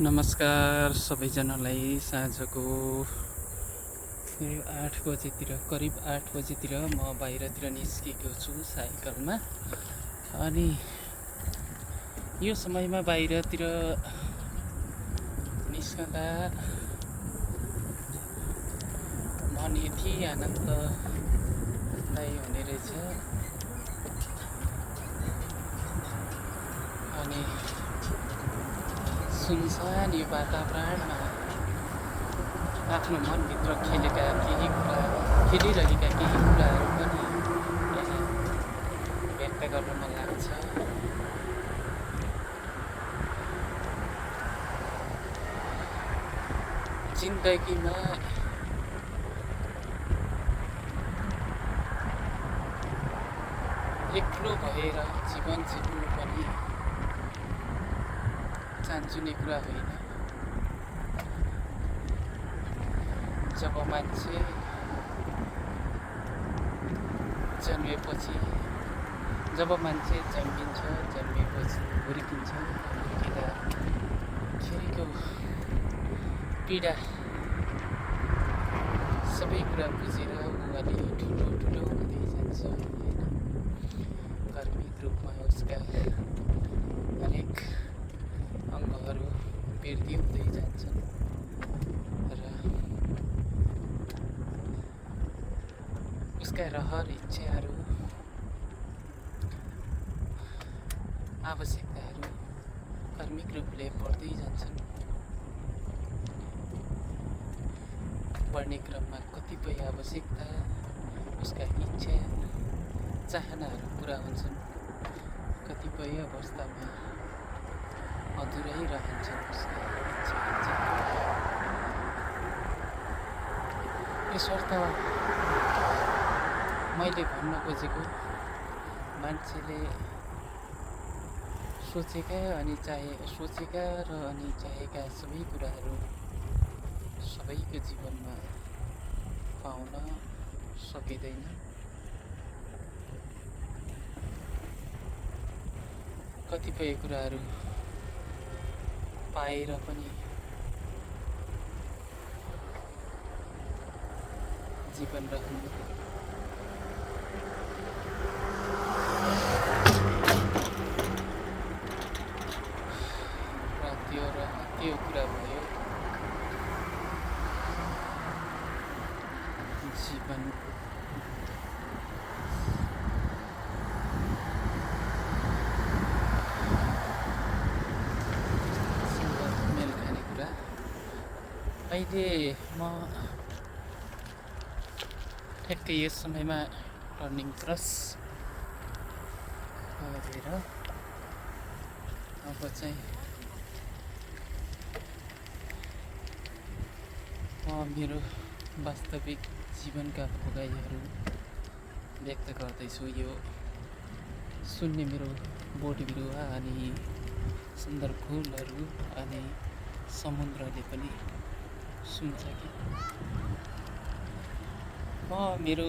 नमस्कार सबैजनालाई साँझको 8 बजेतिर करिब 8 बजेतिर म बाहिरतिर निस्केको छु साइकलमा। अनि यो समयमा बाहिरतिर निस्कँदा मन यति आनन्ददायी हुने रहेछ। अनि सुनसान यो वातावरणमा आफ्नो मनभित्र खेलिरहेका केही कुराहरू पनि यहाँ व्यक्त गर्न मन लाग्छ। जिन्दगीमा एक्लो भएर जीवन जिउनु पनि चान्चुने कुरा होइन। जब मान्छे जन्मेपछि जन्मेपछि हुर्किन्छ, हुर्किँदाखेरिको पीडा सबै कुरा बुझेर ऊ अलि ठुलो हुँदै जान्छ होइन। कर्मिक रूपमा उसका अनेक अङ्गहरू वृद्धि हुँदै जान्छन् र उसका रहर इच्छाहरू आवश्यकताहरू कर्मिक रूपले बढ्दै जान्छन्। बढ्ने क्रममा कतिपय आवश्यकता उसका इच्छा चाहनाहरू पुरा हुन्छन्, कतिपय अवस्थामा अधुरै रहन्छन् उसका इच्छा। यसर्थ मैले भन्न खोजेको मान्छेले सोचेका र चाहेका सबै कुराहरू सबैको जीवनमा पाउन सकिँदैन। कतिपय कुराहरू पाएर पनि जीवन रहनु त्यो कुरा भयो जीवन मेल खाने कुरा। अहिले म ठ्याक्कै यस समयमा टर्निङ क्रस गरेर अब चाहिँ म मेरो वास्तविक जीवनका भोगाइहरू व्यक्त गर्दैछु। यो सुन्ने मेरो बोट बिरुवा अनि सुन्दर फुलहरू अनि समुद्रले पनि सुन्छ कि म मेरो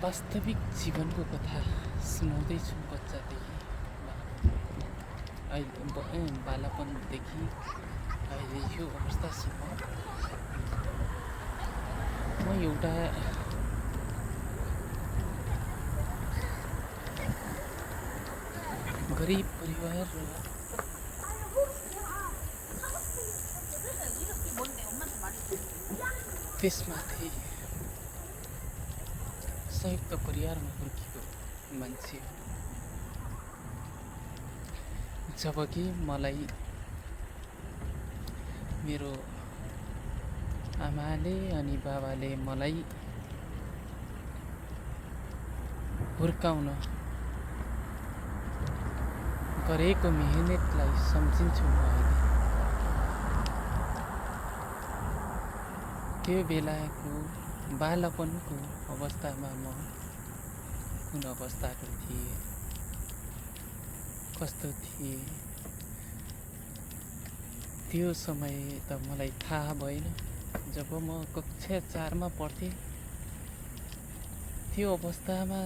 वास्तविक जीवनको कथा सुनाउँदैछु। बच्चादेखि अहिले बालापनदेखि अहिले यो अवस्थासम्म म एउटा गरिब परिवार र त्यसमाथि संयुक्त परिवारमा हुर्केको मान्छे हो। जबकि मलाई मेरो आमाले अनि बाबाले मलाई हुर्काउन गरेको मेहनतलाई सम्झिन्छु म अहिले। त्यो बेलाको बालपनको अवस्थामा म कुन अवस्थाको थिएँ, कस्तो थिएँ, त्यो समय त मलाई थाहा भएन। जब म कक्षा 4मा पढ्थेँ त्यो अवस्थामा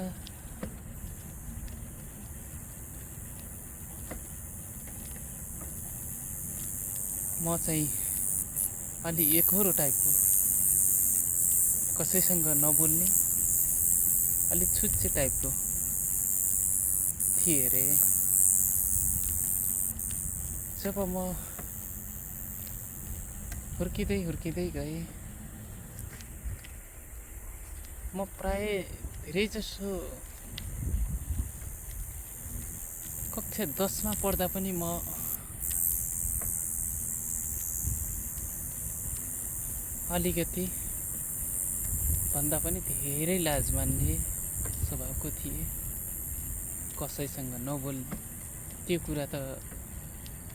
म चाहिँ अलि एकोहोरो टाइपको, कसैसँग नबोल्ने अलिक छुच्चे टाइपको थिएँ अरे। जब म हुर्किँदै गएँ, म प्राय धेरैजसो कक्षा 10मा पढ्दा पनि म अलिकति भन्दा पनि धेरै लाज मान्ने स्वभावको थिएँ, कसैसँग नबोल्ने। त्यो कुरा त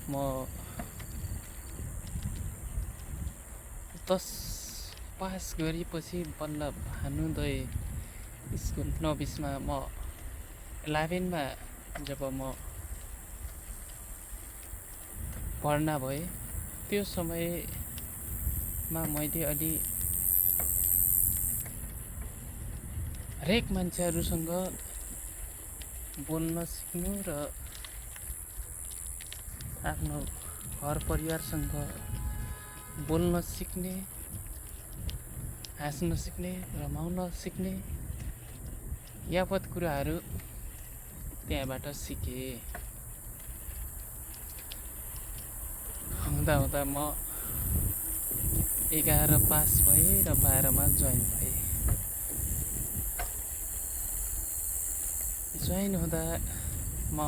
म 10 पास गरेपछि बल्ल भानुदय स्कुल नबिसमा म 11मा जब म भर्ना भएँ, त्यो समयमा मैले अलि हरेक मान्छेहरूसँग बोल्न सिक्नु र आफ्नो घर परिवारसँग बोल्न सिक्ने, हाँस्न सिक्ने, रमाउन सिक्ने यावत कुराहरू त्यहाँबाट सिकेँ। हुँदा म 11 पास भएँ र 12मा जोइन भएँ। जोइन हुँदा म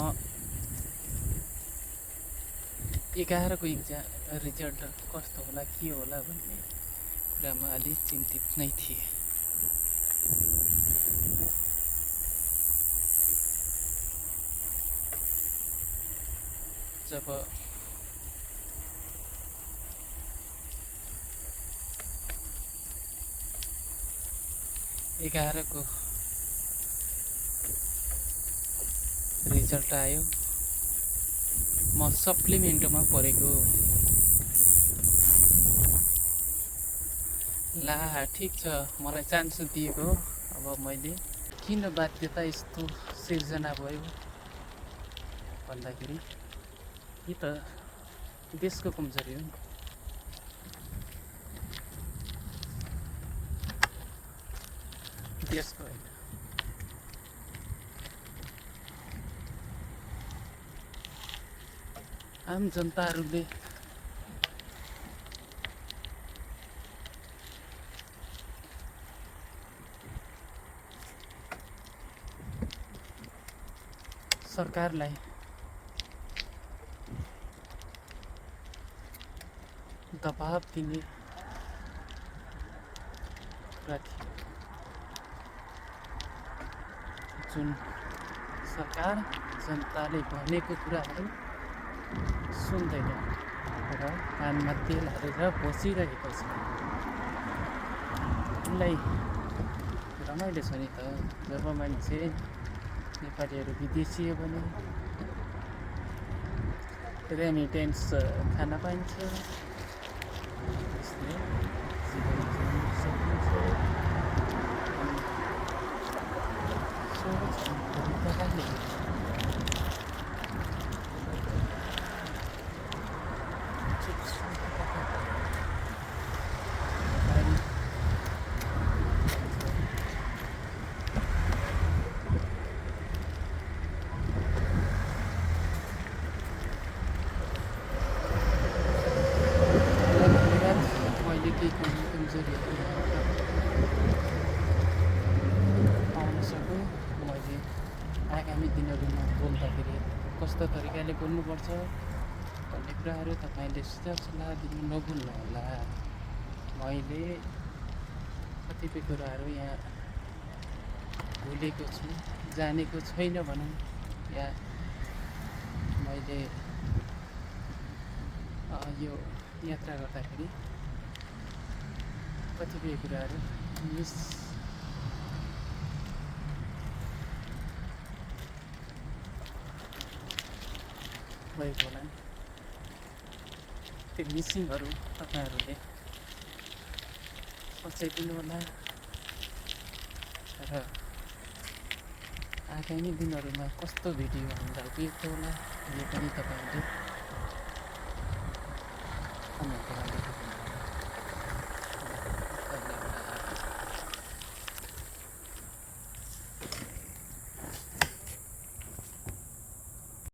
11को इक्जाम रिजल्ट कस्तो होला के होला भन्ने कुरामा अलि चिन्तित नै थिएँ। जब एघारको रिजल्ट आयो, म सप्लिमेन्टमा परेको। ला ठिक छ, मलाई चान्स दिएको, अब मैले किन बाध्यता यस्तो सिर्जना भयो भन्दाखेरि कि त देशको कमजोरी हो नि। देशको होइन, आम जनताहरूले सरकारलाई दबाब दिने कुरा थियो, जुन सरकार जनताले भनेको कुराहरू सुन्दैन र कानमा तेल हालेर बसिरहेको छ। उसलाई रमाइलो छ नि त, जब मान्छे नेपालीहरू विदेशी हो भने रेमिटेन्स खान पाइन्छ, त्यसले जीवन जिउन सकिन्छ। सोच तरिकाले कमजोरीहरू पाउन सकूँ। मैले आगामी दिनहरूमा बोल्दाखेरि कस्तो तरिकाले बोल्नुपर्छ भन्ने कुराहरू तपाईँले सुझाव सल्लाह दिनु नभुल्नु होला। मैले कतिपय कुराहरू यहाँ भुलेको छु, जानेको छैन भनौँ, या मैले यो यात्रा गर्दाखेरि कतिपय कुराहरू मिस भएको होला। त्यो मिसिङहरू तपाईँहरूले पचाइदिनु होला र आगामी दिनहरूमा कस्तो भिडियो हामीलाई उपयुक्त होला यो पनि तपाईँहरूले